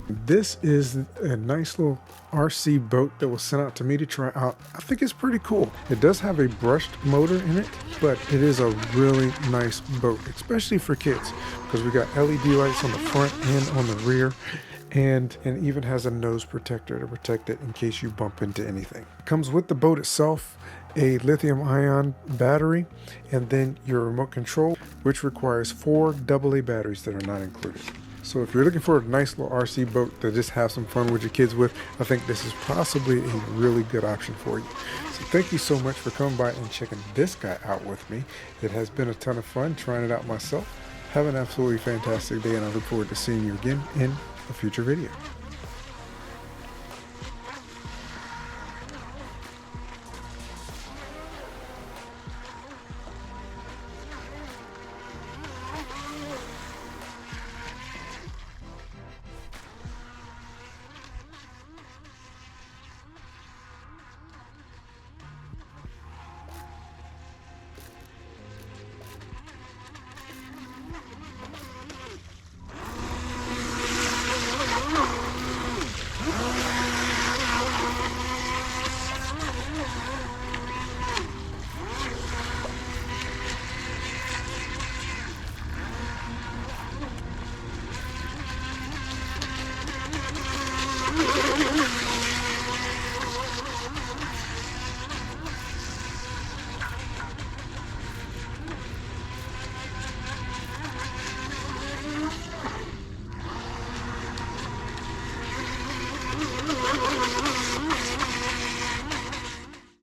This is a nice little RC boat that was sent out to me to try out. I think it's pretty cool. It does have a brushed motor in it, but it is a really nice boat, especially for kids, because we got LED lights on the front and on the rear, and even has a nose protector to protect it in case you bump into anything. Comes with the boat itself, a lithium-ion battery, and then your remote control, which requires 4 AA batteries that are not included. So if you're looking for a nice little RC boat to just have some fun with your kids with, I think this is possibly a really good option for you. So thank you so much for coming by and checking this guy out with me. It has been a ton of fun trying it out myself. Have an absolutely fantastic day, and I look forward to seeing you again in a future video.